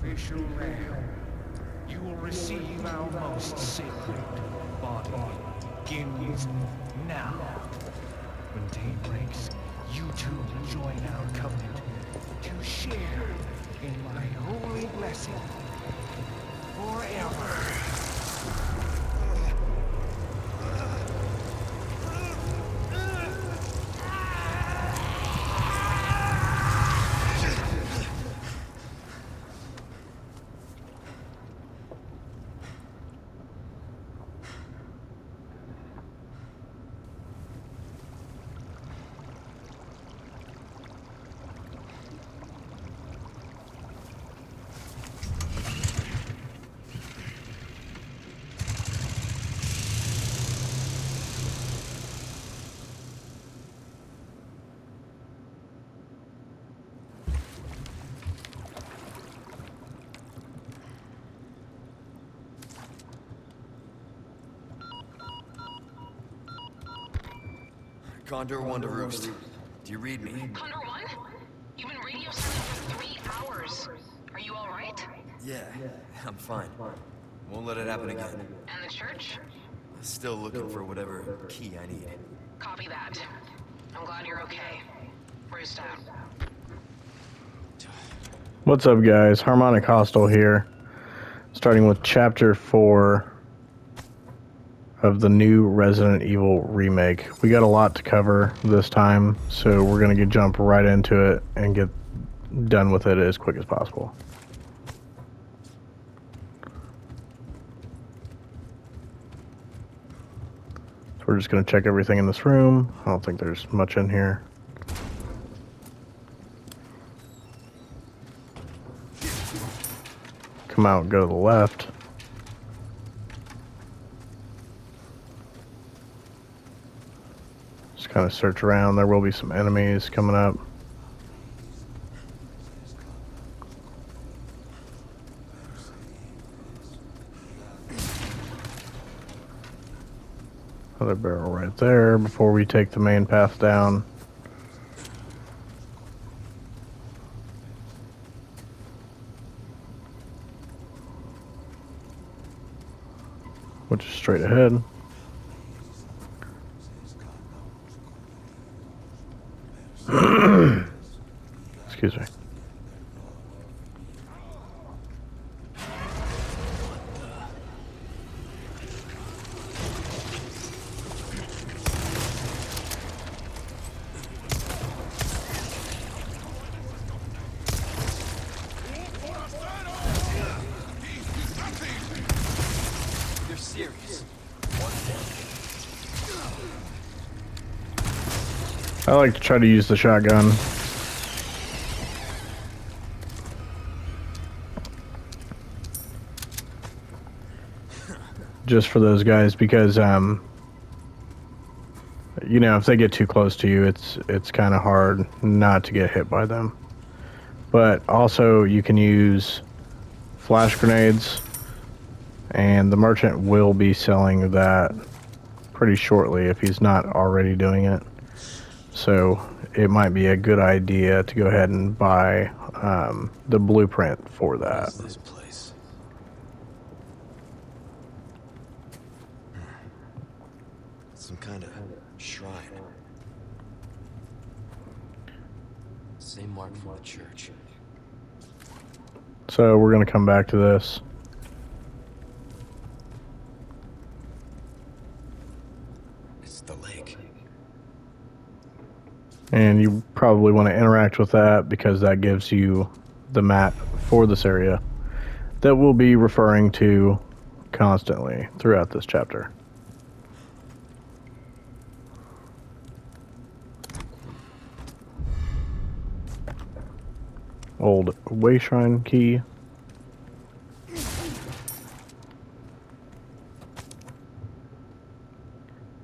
sacrificial lamb, you will receive our most sacred body. Begins now. When day breaks, you two will join our covenant to share in my holy blessing forever. Condor 1 to Roost. Do you read me? Condor 1? You've been radio silent for 3 hours. Are you alright? Yeah, I'm fine. Won't let it happen again. And the church? Still looking for whatever key I need. Copy that. I'm glad you're okay. Roost out. What's up, guys? Harmonic Hostel here. Starting with Chapter 4 of the new Resident Evil remake. We got a lot to cover this time, so we're going to jump right into it and get done with it as quick as possible. So we're just going to check everything in this room. I don't think there's much in here. Come out and go to the left. Kind of search around. There will be some enemies coming up. Another barrel right there before we take the main path down. Which is straight ahead. Excuse me. You're serious. I like to try to use the shotgun. Just for those guys, because you know, if they get too close to you, it's kind of hard not to get hit by them. But also you can use flash grenades, and the merchant will be selling that pretty shortly if he's not already doing it. So it might be a good idea to go ahead and buy the blueprint for that. What's this place? Some kind of shrine. Same mark from the church. So we're going to come back to this. It's the lake. And you probably want to interact with that because that gives you the map for this area that we'll be referring to constantly throughout this chapter. Old way shrine key.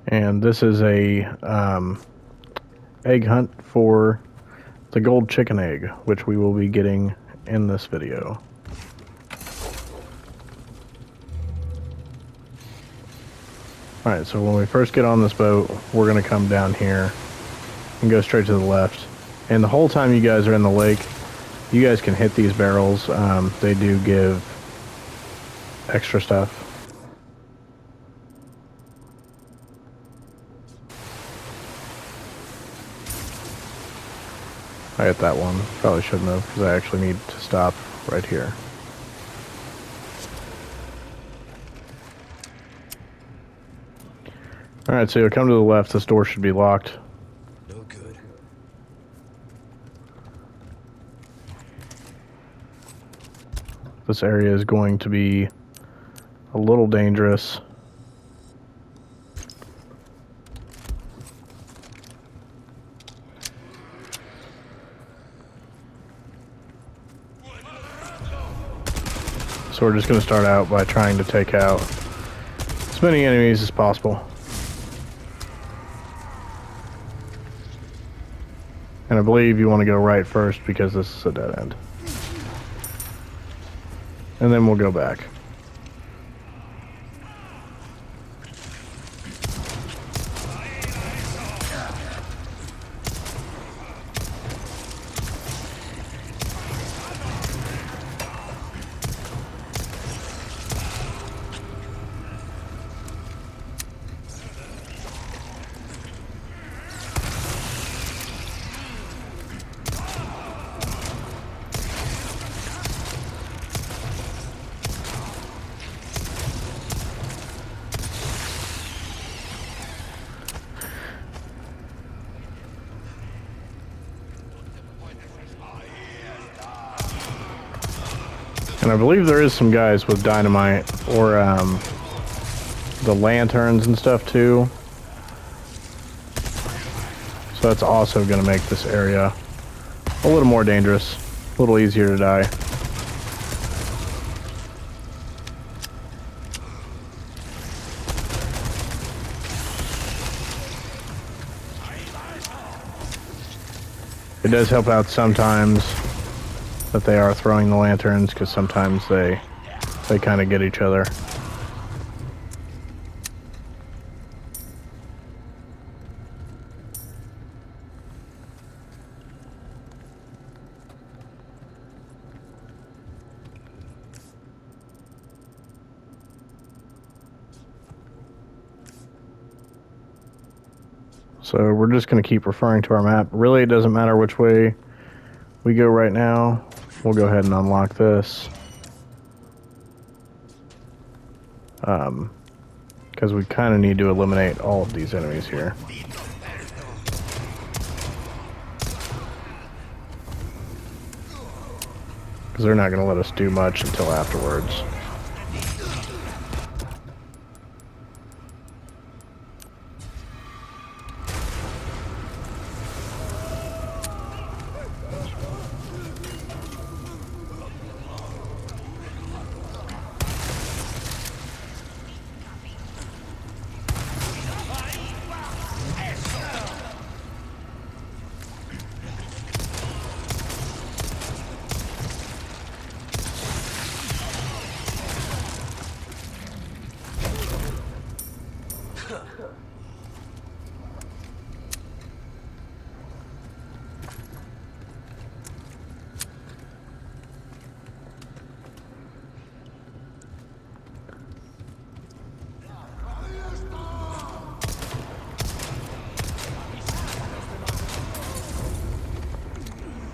And this is a egg hunt for the gold chicken egg, which we will be getting in this video. Alright, so when we first get on this boat, we're going to come down here and go straight to the left. And the whole time you guys are in the lake, You guys can hit these barrels. They do give extra stuff. I hit that one. Probably shouldn't have, because I actually need to stop right here. Alright, so you'll come to the left. This door should be locked. No good. This area is going to be a little dangerous. So we're just going to start out by trying to take out as many enemies as possible. And I believe you want to go right first because this is a dead end. And then we'll go back. And I believe there is some guys with dynamite or the lanterns and stuff too. So that's also going to make this area a little more dangerous, a little easier to die. It does help out sometimes that they are throwing the lanterns, because sometimes they kind of get each other. So we're just going to keep referring to our map. Really, it doesn't matter which way we go right now. We'll go ahead and unlock this. Because we kind of need to eliminate all of these enemies here. Because they're not going to let us do much until afterwards.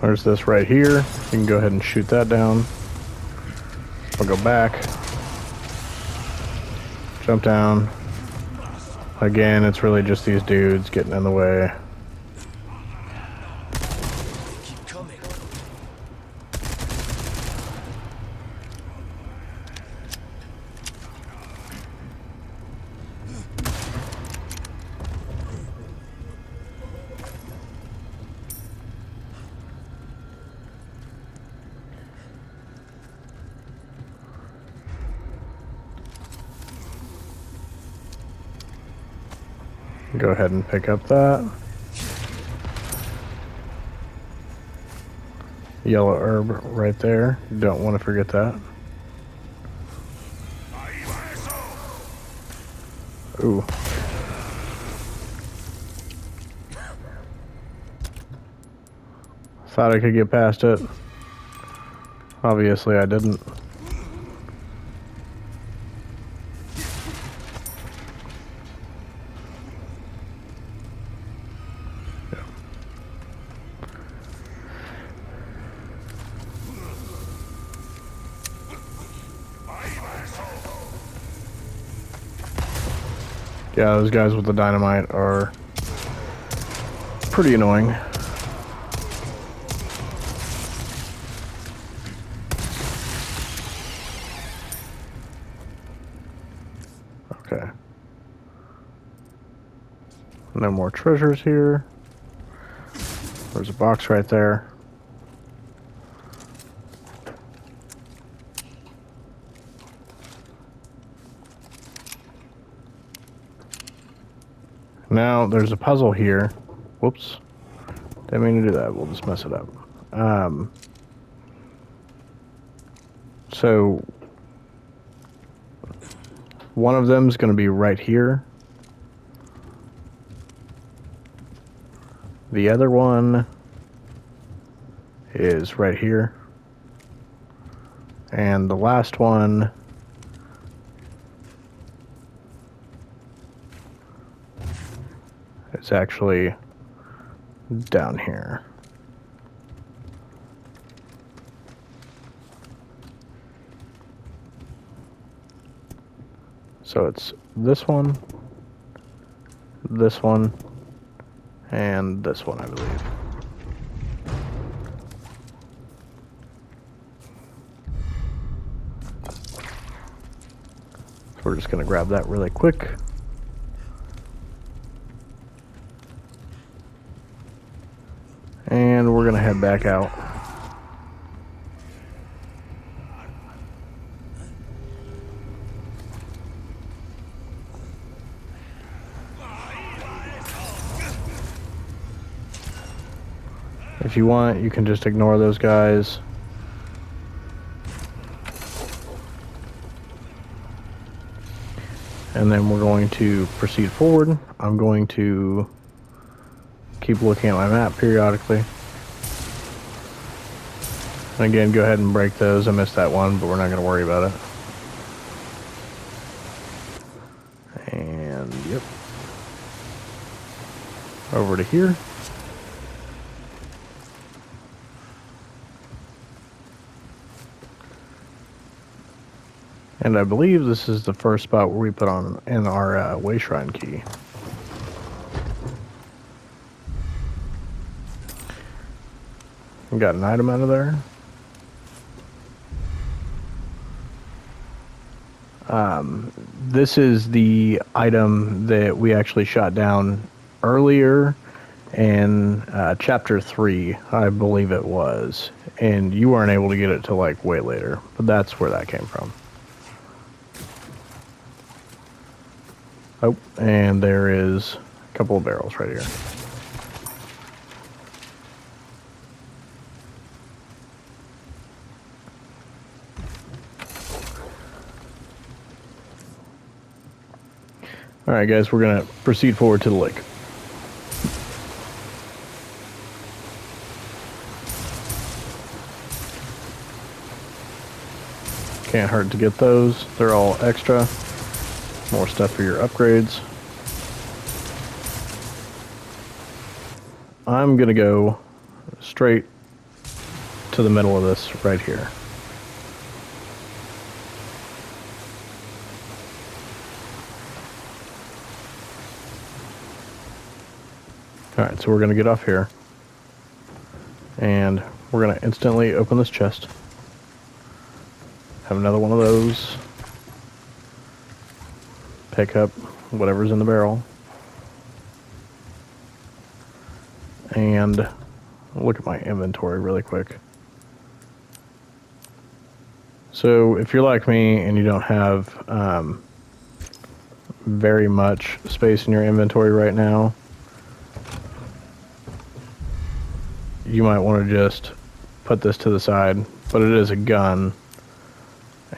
There's this right here. You can go ahead and shoot that down. I'll go back. Jump down. Again, it's really just these dudes getting in the way. Keep coming. Go ahead and pick up that. Yellow herb right there. Don't want to forget that. Ooh. Thought I could get past it. Obviously, I didn't. Yeah, those guys with the dynamite are pretty annoying. Okay. No more treasures here. There's a box right there. Now, there's a puzzle here. Whoops. Didn't mean to do that. We'll just mess it up. So, one of them is going to be right here. The other one is right here. And the last one is actually down here. So it's this one, and this one, I believe. So we're just going to grab that really quick. And we're going to head back out. If you want, you can just ignore those guys. And then we're going to proceed forward. I'm going to keep looking at my map periodically. And again, go ahead and break those. I missed that one, but we're not going to worry about it. And, yep. Over to here. And I believe this is the first spot where we put on in our way shrine key. We got an item out of there. This is the item that we actually shot down earlier in chapter 3, I believe it was. And you weren't able to get it till like way later, but that's where that came from. Oh, and there is a couple of barrels right here. Alright guys, we're going to proceed forward to the lake. Can't hurt to get those. They're all extra. More stuff for your upgrades. I'm going to go straight to the middle of this right here. Alright, so we're going to get off here. And we're going to instantly open this chest. Have another one of those. Pick up whatever's in the barrel. And look at my inventory really quick. So if you're like me and you don't have very much space in your inventory right now, you might want to just put this to the side, but it is a gun,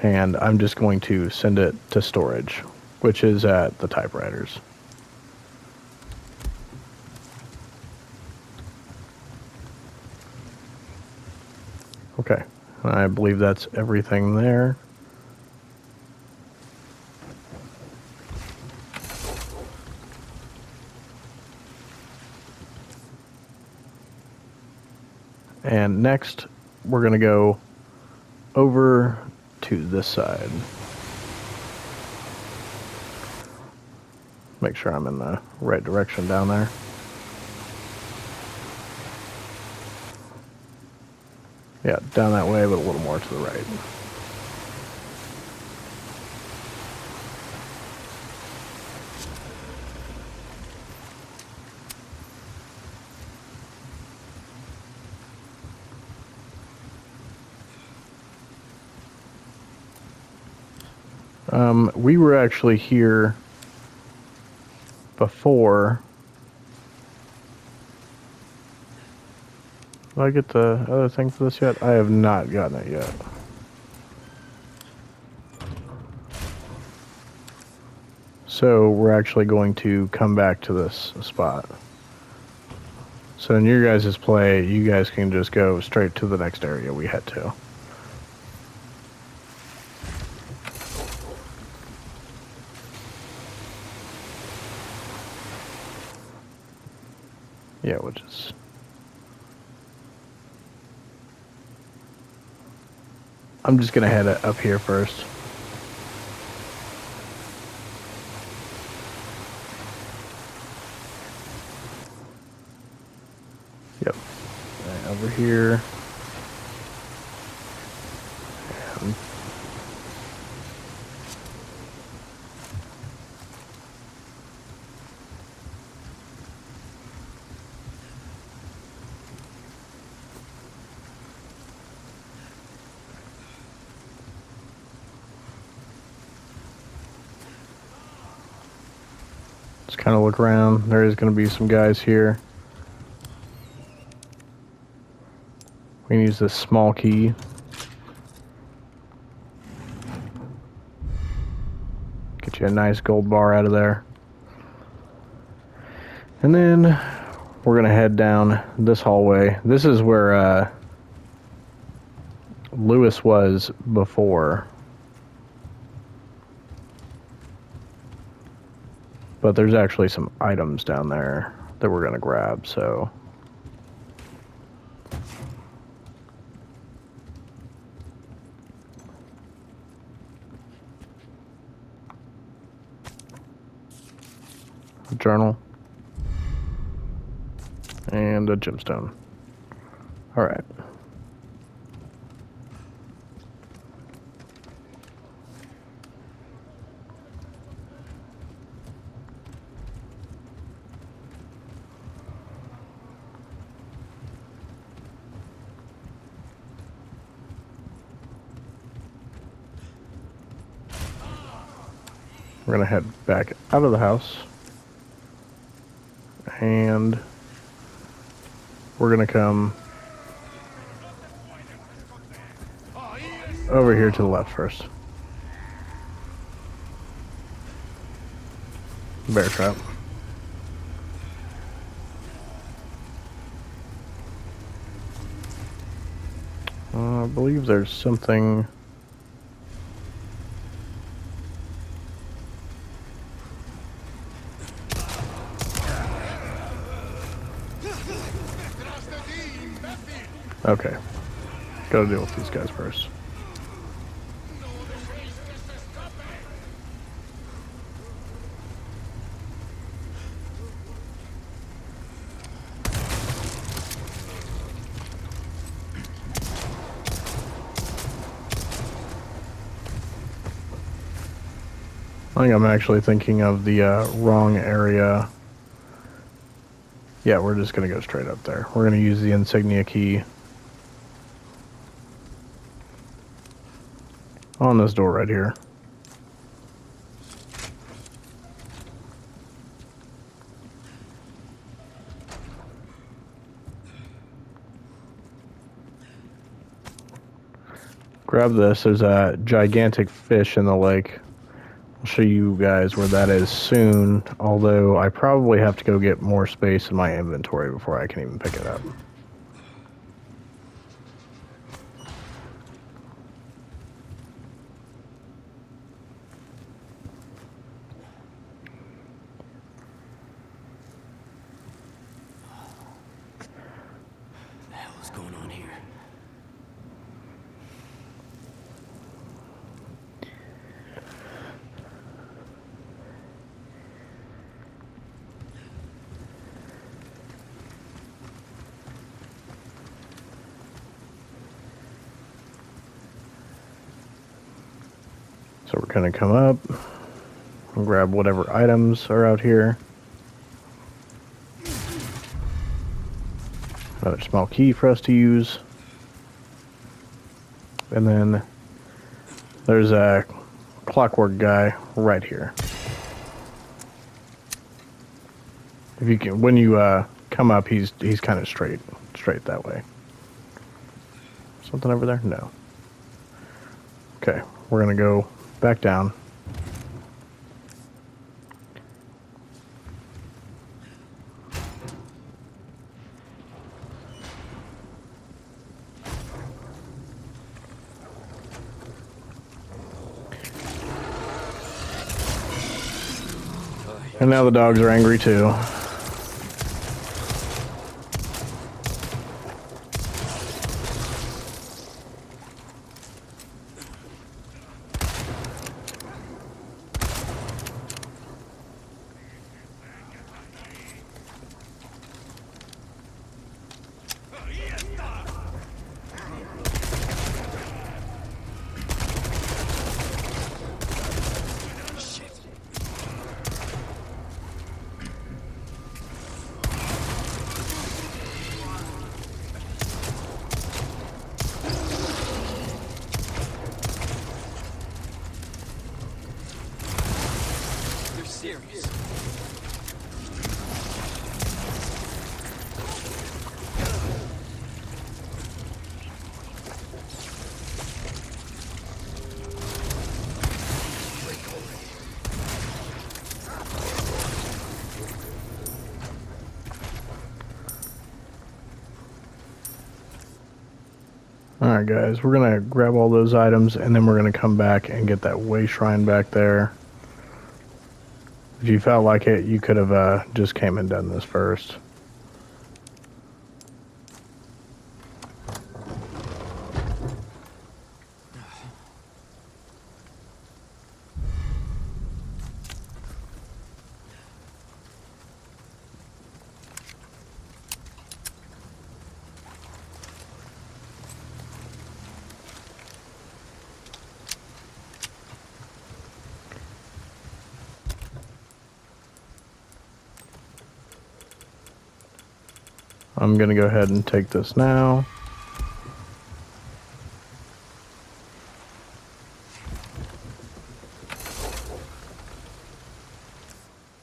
and I'm just going to send it to storage, which is at the typewriters. Okay, I believe that's everything there. And next, we're going to go over to this side. Make sure I'm in the right direction down there. Yeah, down that way, but a little more to the right. We were actually here before. Did I get the other thing for this yet? I have not gotten it yet. So we're actually going to come back to this spot. So in your guys' play, you guys can just go straight to the next area we head to. Yeah, which is... I'm just going to head up here first. Yep. Right, over here. And just kind of look around. There is going to be some guys here. We can use this small key. Get you a nice gold bar out of there. And then we're going to head down this hallway. This is where Lewis was before. But there's actually some items down there that we're going to grab, so... A journal. And a gemstone. Alright. We're going to head back out of the house. And we're going to come over here to the left first. Bear trap. I believe there's something... Okay. Gotta deal with these guys first. I think I'm actually thinking of the wrong area. Yeah, we're just gonna go straight up there. We're gonna use the insignia key on this door right here. Grab this. There's a gigantic fish in the lake. I'll show you guys where that is soon, although I probably have to go get more space in my inventory before I can even pick it up. here. So we're going to come up and grab whatever items are out here. Another small key for us to use. And then there's a Clockwork guy right here. If you can, when you come up, he's kind of straight that way. Something over there? No. Okay, we're gonna go back down. And now the dogs are angry too. You're serious. Alright guys, we're gonna grab all those items and then we're gonna come back and get that way shrine back there. If you felt like it, you could have just came and done this first. I'm gonna go ahead and take this now.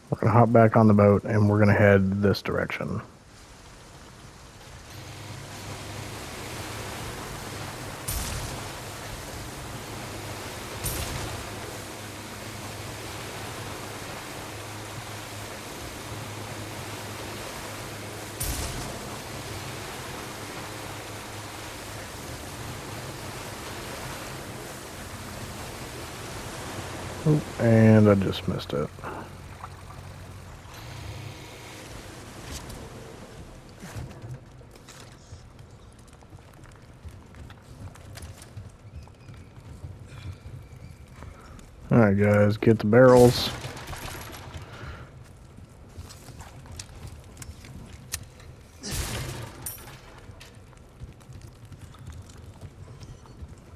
We're gonna hop back on the boat and we're gonna head this direction. Oh, and I just missed it. Alright guys, get the barrels.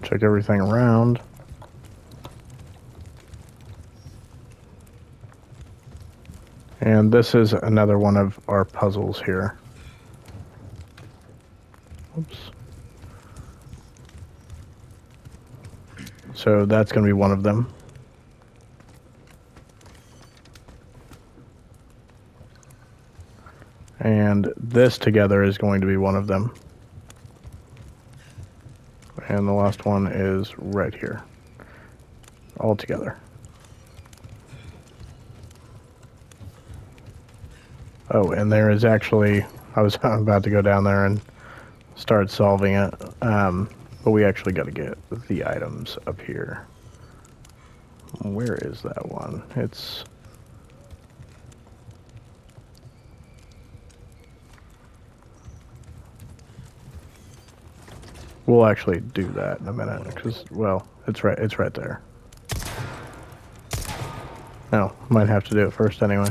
Check everything around. And this is another one of our puzzles here. Oops. So that's going to be one of them. And this together is going to be one of them. And the last one is right here. All together. Oh, and there is actually, I was about to go down there and start solving it, but we actually got to get the items up here. Where is that one? It's... We'll actually do that in a minute, because, well, it's right there. No, might have to do it first anyway.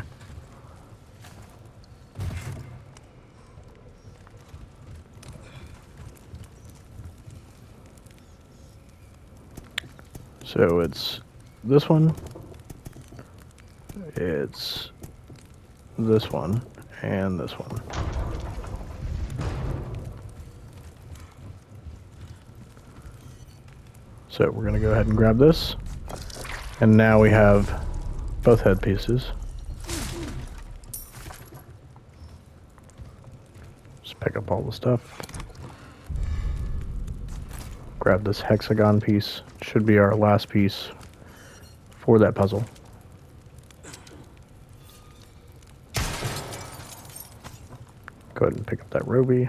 So it's this one, it's this one, and this one. So we're going to go ahead and grab this. And now we have both headpieces. Just pick up all the stuff. Grab this hexagon piece. Should be our last piece for that puzzle. Go ahead and pick up that ruby.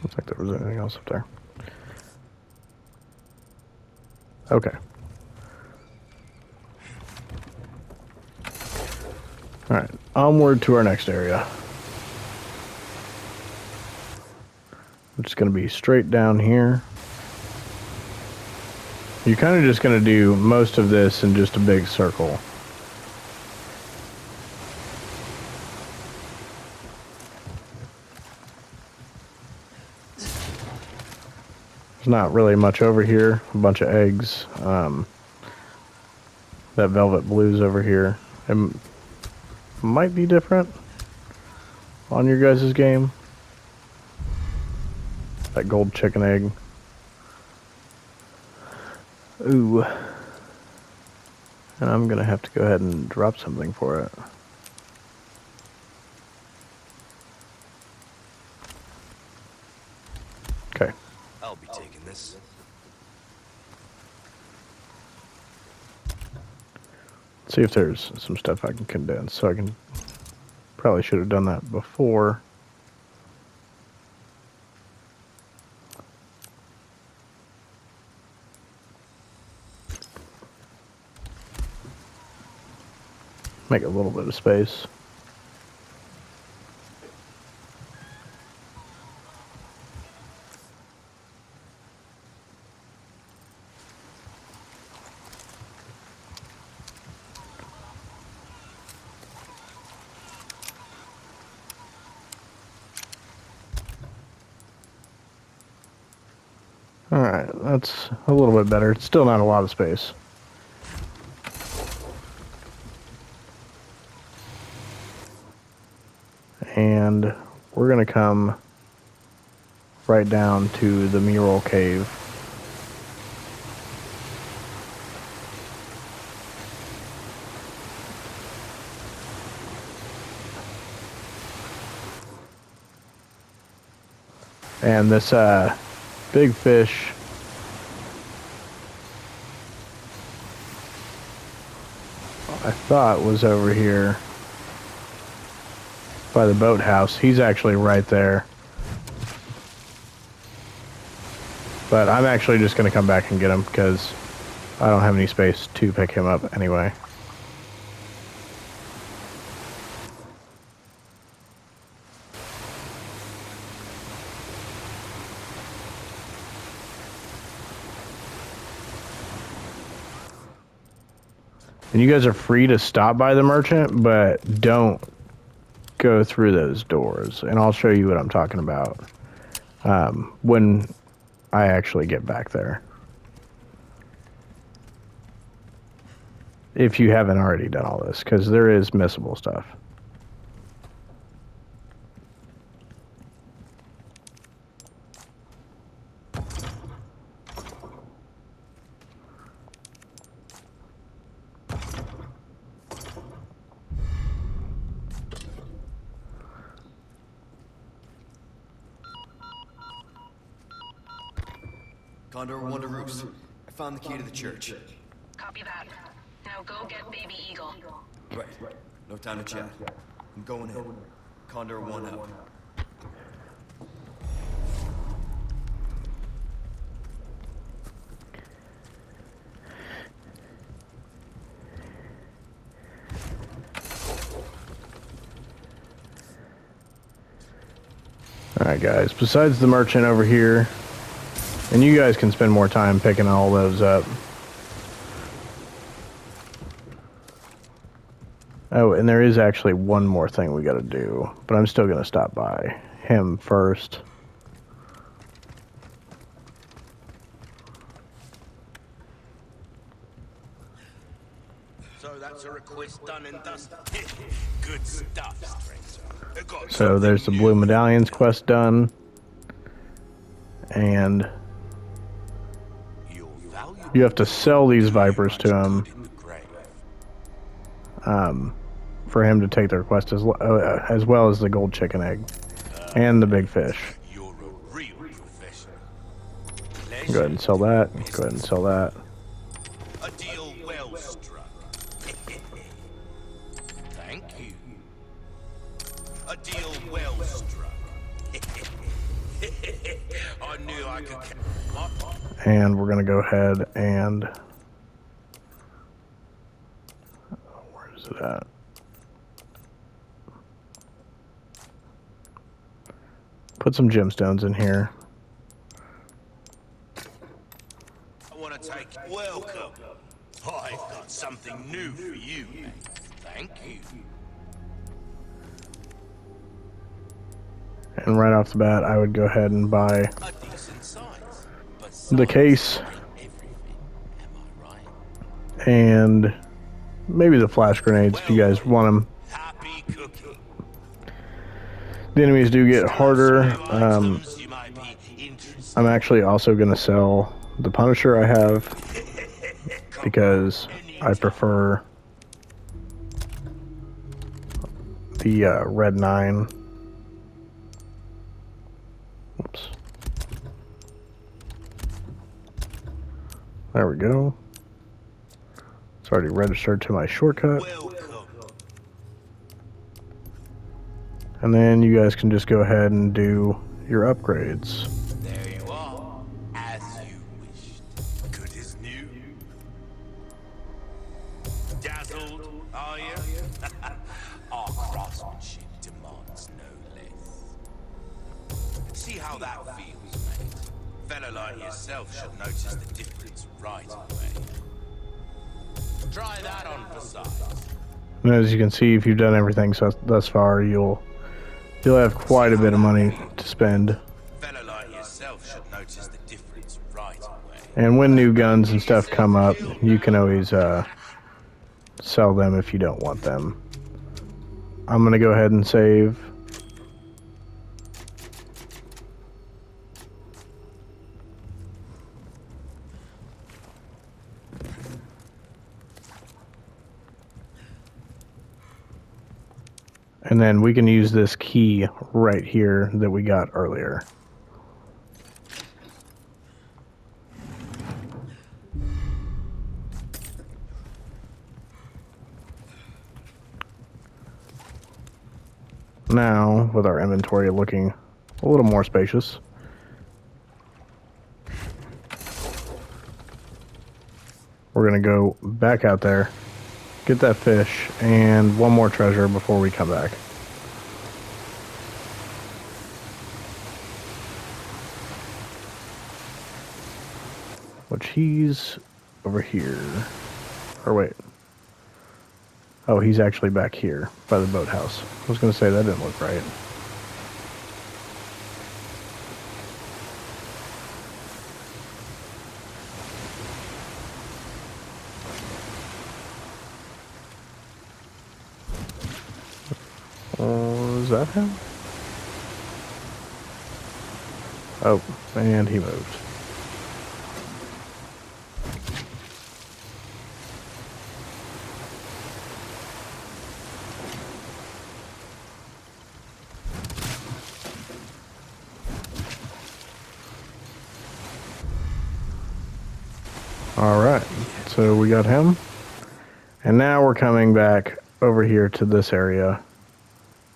Looks like there was anything else up there. Okay. Alright, onward to our next area. I'm just going to be straight down here. You're kind of just going to do most of this in just a big circle. There's not really much over here. A bunch of eggs. That velvet blue's over here. It might be different on your guys' game. That gold chicken egg. Ooh. And I'm gonna have to go ahead and drop something for it. Okay. I'll be taking this. Let's see if there's some stuff I can condense. So I can... Probably should have done that before. Make a little bit of space. Alright, that's a little bit better. It's still not a lot of space. And we're going to come right down to the mural cave. And this big fish I thought was over here by the boathouse. He's actually right there. But I'm actually just going to come back and get him because I don't have any space to pick him up anyway. And you guys are free to stop by the merchant, but don't go through those doors. And I'll show you what I'm talking about when I actually get back there. If you haven't already done all this, because there is missable stuff. Condor 1 to Roost. I found the key to the church. Copy that. Now go get Baby Eagle. Right. No time to chat. I'm going in. Condor 1 out. Alright guys, besides the merchant over here, and you guys can spend more time picking all those up. Oh, and there is actually one more thing we gotta do, but I'm still gonna stop by him first. So that's a request done and dusted. Good stuff, stranger. So there's the Blue Medallions quest done. And you have to sell these vipers to him for him to take their quest as well as the gold chicken egg and the big fish. You're a real professional. Go ahead and sell that. Go ahead and sell that. A deal well struck. Thank you. A deal well struck. I knew I could. And we're gonna go ahead and where is it at? Put some gemstones in here. I want to take. Welcome. I've got something new for you, mate. Thank you. And right off the bat, I would go ahead and buy A decent size, but the case everything. Am I right? and maybe the flash grenades if you guys want them. Happy cooking. The enemies do get harder. Items you might be interested. I'm actually also going to sell the Punisher I have because I prefer the Red9. Oops. There we go. It's already registered to my shortcut. Welcome. And then you guys can just go ahead and do your upgrades. There you are, as you wished. Good as new. Dazzled, are you? Our craftsmanship demands no less. See how that feels, mate. Fellow like yourself should notice the difference right away. Try that on for size. And as you can see, if you've done everything thus far, you'll have quite a bit of money to spend. Fellow like yourself should notice the difference right away. And when new guns and stuff come up, you can always sell them if you don't want them. I'm going to go ahead and save. And then we can use this key right here that we got earlier. Now, with our inventory looking a little more spacious, we're going to go back out there, get that fish, and one more treasure before we come back. Which he's over here. Or wait. Oh, he's actually back here by the boathouse. I was going to say that didn't look right. Is that him? Oh, and he moved. Alright, so we got him. And now we're coming back over here to this area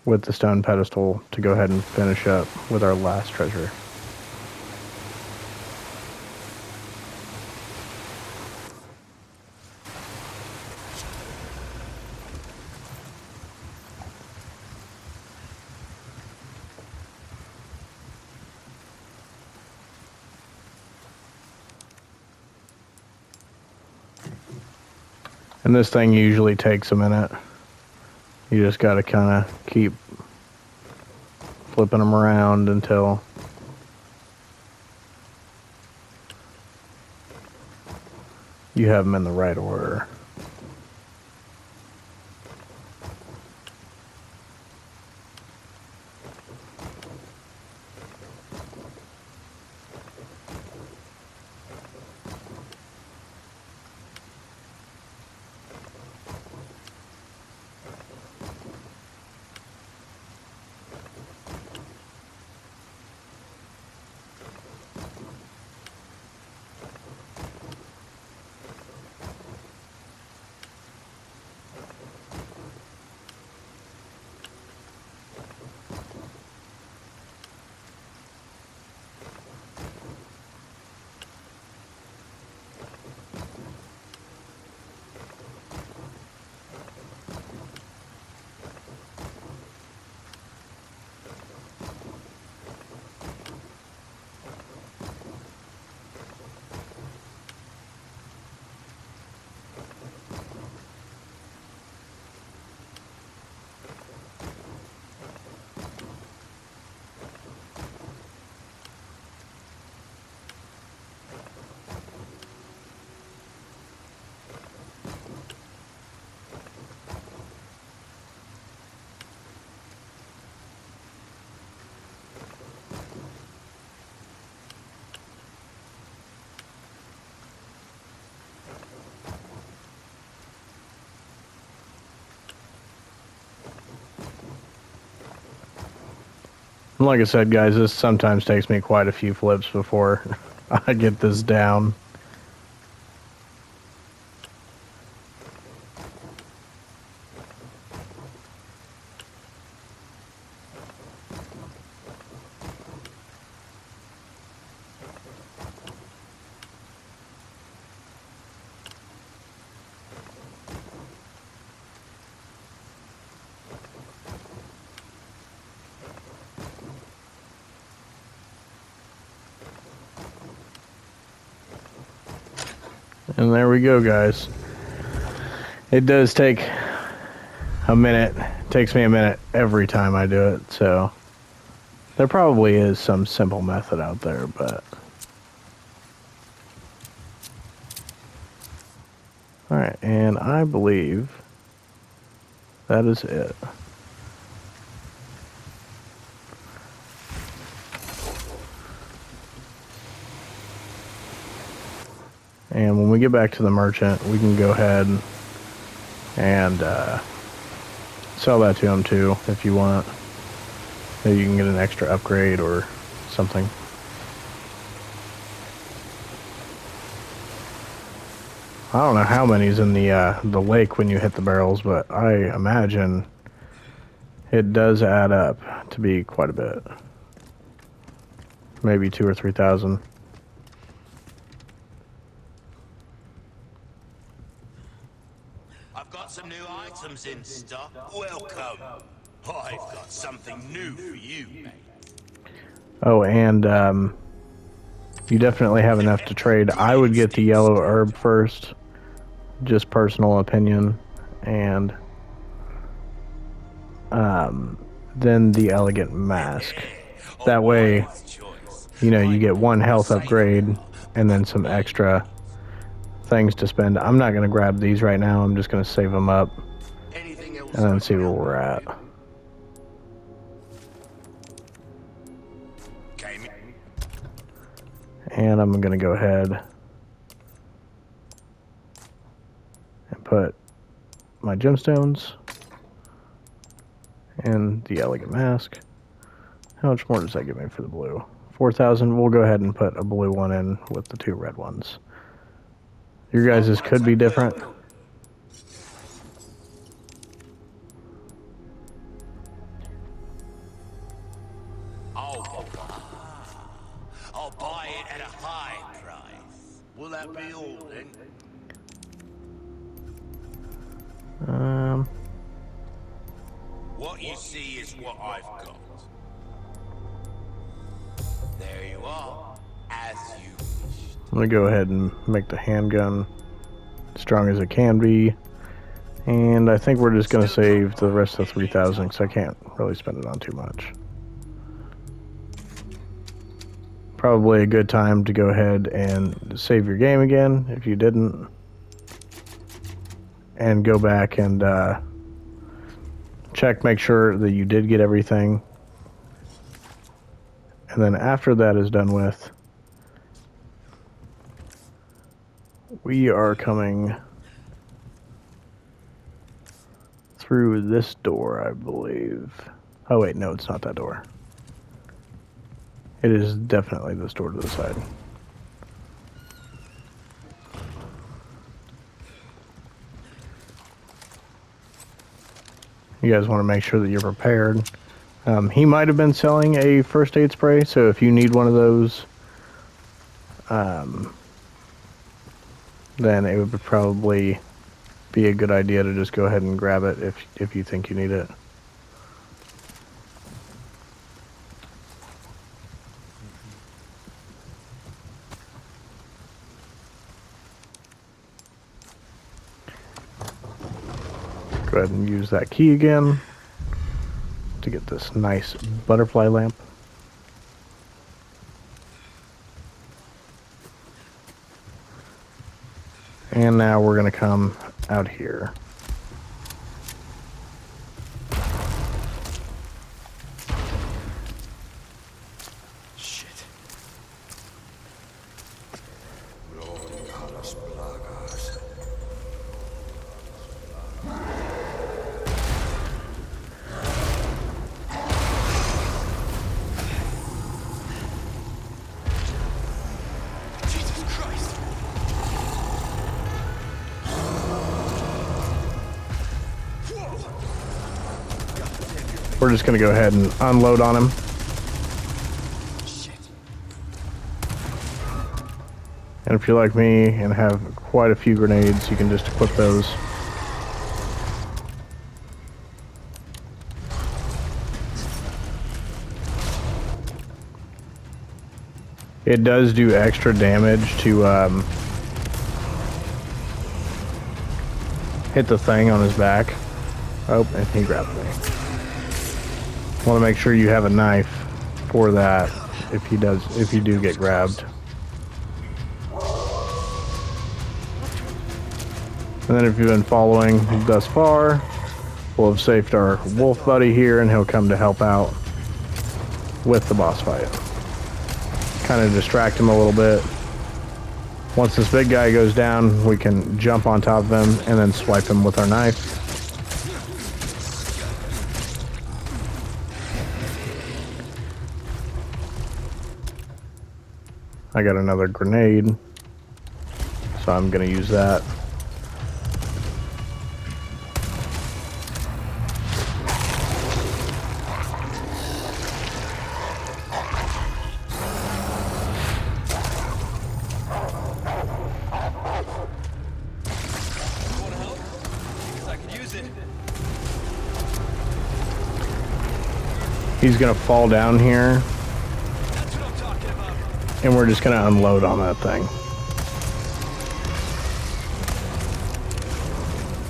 with the stone pedestal to go ahead and finish up with our last treasure. And this thing usually takes a minute. You just got to kind of keep flipping them around until you have them in the right order. And like I said, guys, this sometimes takes me quite a few flips before I get this down. And there we go, guys. It does take a minute. It takes me a minute every time I do it, so there probably is some simple method out there, but alright, and I believe that is it. And when we get back to the merchant, we can go ahead and sell that to him too, if you want. Maybe you can get an extra upgrade or something. I don't know how many's in the lake when you hit the barrels, but I imagine it does add up to be quite a bit. Maybe 2,000 or 3,000. I've got some new items in stock. Welcome. I've got something new for you, mate. Oh, and you definitely have enough to trade. I would get the yellow herb first, just personal opinion, and then the elegant mask. That way, you know, you get one health upgrade and then some extra things to spend. I'm not going to grab these right now. I'm just going to save them up and then see where we're at. And I'm going to go ahead and put my gemstones and the elegant mask. How much more does that give me for the blue? 4,000. We'll go ahead and put a blue one in with the 2 red ones. Your guys's could be different. I'll buy it at a high price. Will that be all then? What you see is what I've got. There you are, as you wished. I'm going to go ahead and make the handgun strong as it can be. And I think we're just going to save the rest of 3,000 because I can't really spend it on too much. Probably a good time to go ahead and save your game again if you didn't. And go back and check, make sure that you did get everything. And then after that is done with, we are coming through this door, I believe. Oh wait, no, it's not that door. It is definitely this door to the side. You guys want to make sure that you're prepared. He might have been selling a first aid spray, so if you need one of those, then it would probably be a good idea to just go ahead and grab it if you think you need it. Go ahead and use that key again to get this nice butterfly lamp. And now we're going to come out here. Shit. Jesus Christ. We're just going to go ahead and unload on him. And if you're like me and have quite a few grenades, you can just equip those. It does do extra damage to hit the thing on his back. Oh, and he grabbed me. Want to make sure you have a knife for that if you do get grabbed. And then if you've been following thus far, we'll have saved our wolf buddy here and he'll come to help out with the boss fight. Kind of distract him a little bit. Once this big guy goes down, we can jump on top of him and then swipe him with our knife. I got another grenade, so I'm going to use that. He's going to fall down here. And we're just going to unload on that thing.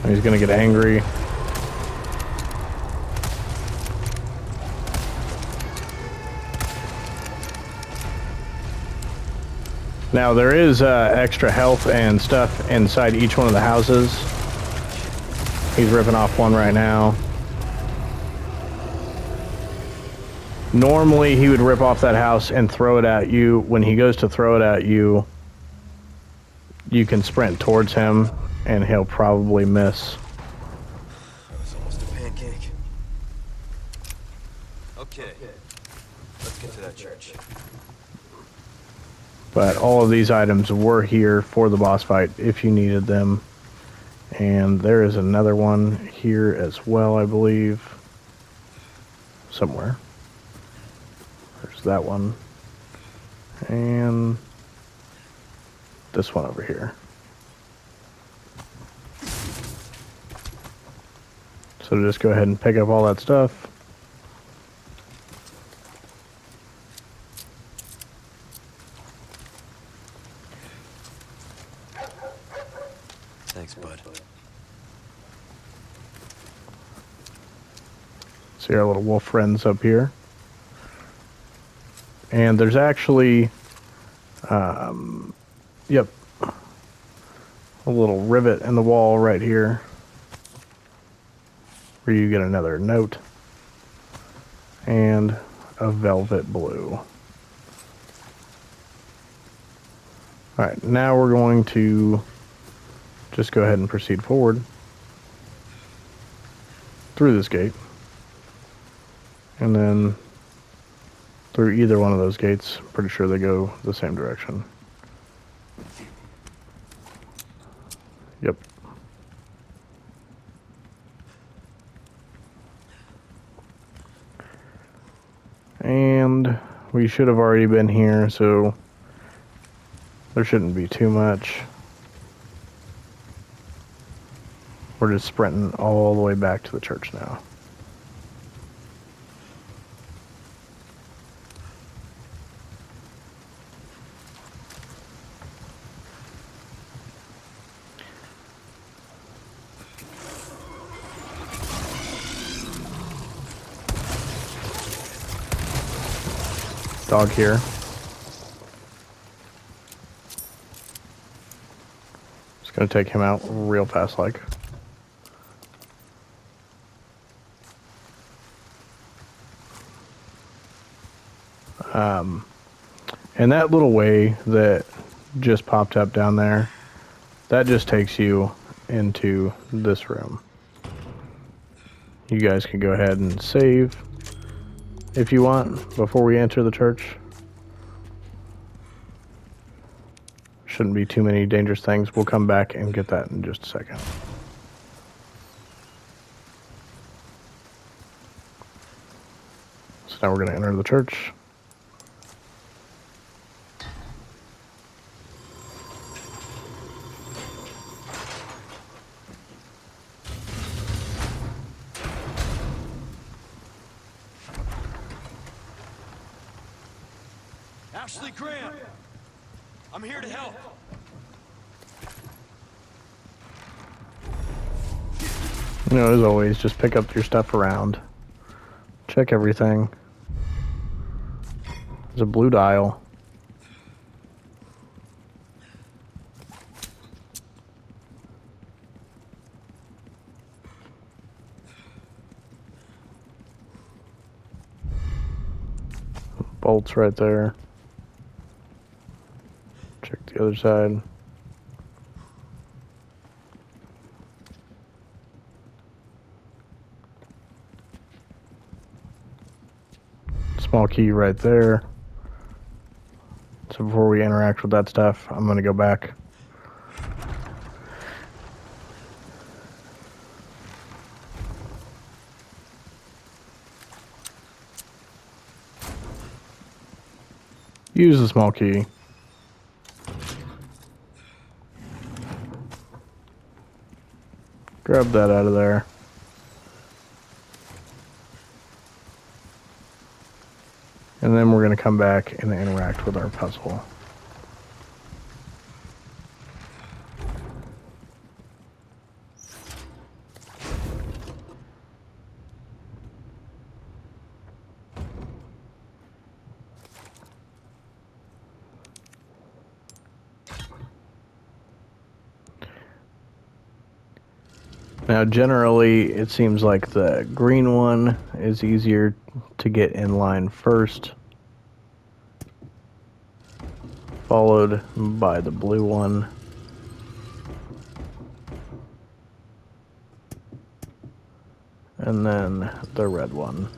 And he's going to get angry. Now there is extra health and stuff inside each one of the houses. He's ripping off one right now. Normally he would rip off that house and throw it at you. When he goes to throw it at you, you can sprint towards him and he'll probably miss. That was almost a pancake. Okay. Let's get to that church. But all of these items were here for the boss fight if you needed them. And there is another one here as well, I believe. Somewhere. There's that one. And this one over here. So just go ahead and pick up all that stuff. Thanks, bud. See our little wolf friends up here. And there's actually, yep, a little rivet in the wall right here where you get another note and a velvet blue. Alright, now we're going to just go ahead and proceed forward through this gate. And then through either one of those gates. Pretty sure they go the same direction. Yep. And we should have already been here, so there shouldn't be too much. We're just sprinting all the way back to the church now. Dog here. Just gonna take him out real fast like. And that little way that just popped up down there, that just takes you into this room. You guys can go ahead and save if you want before we enter the church. Shouldn't be too many dangerous things. We'll come back and get that in just a second. So now we're going to enter the church. Ashley Graham! I'm here to help! You know, as always, just pick up your stuff around. Check everything. There's a blue dial. Bolts right there. Check the other side. Small key right there. So before we interact with that stuff, I'm going to go back. Use the small key. Grab that out of there. And then we're going to come back and interact with our puzzle. Now, generally, it seems like the green one is easier to get in line first, followed by the blue one. And then the red one.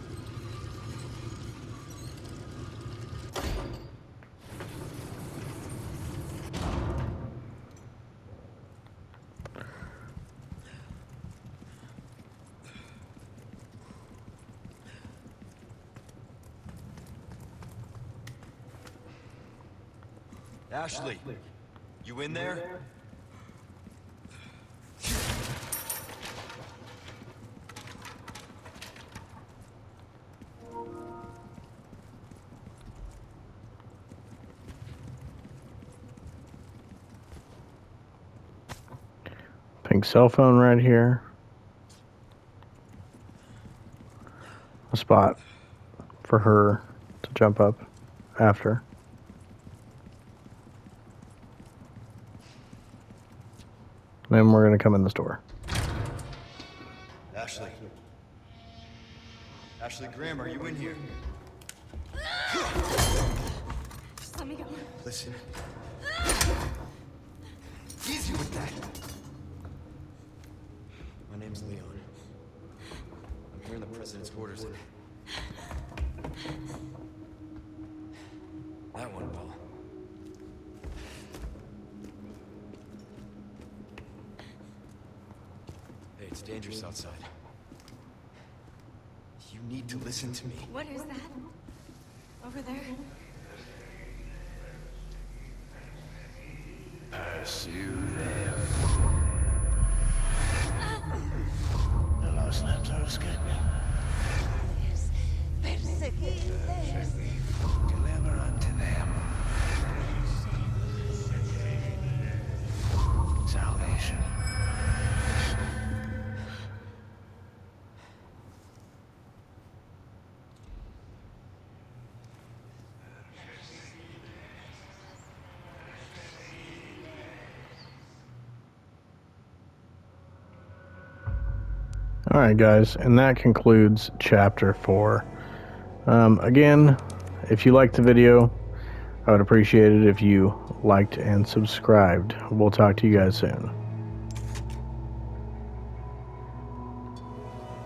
Ashley, you in there? Pink cell phone right here. a spot for her to jump up after. Then we're going to come in the store. Ashley. Ashley Graham, are you in here? Just let me go. Listen. Easy with that. My name's Leon. I'm here in the president's quarters. That one, Paul. Hey, it's dangerous outside. You need to listen to me. What is that? Over there? Pursue them. The lost lambs are escaping. Deliver unto them salvation. Alright guys, and that concludes chapter 4. Again, if you liked the video, I would appreciate it if you liked and subscribed. We'll talk to you guys soon.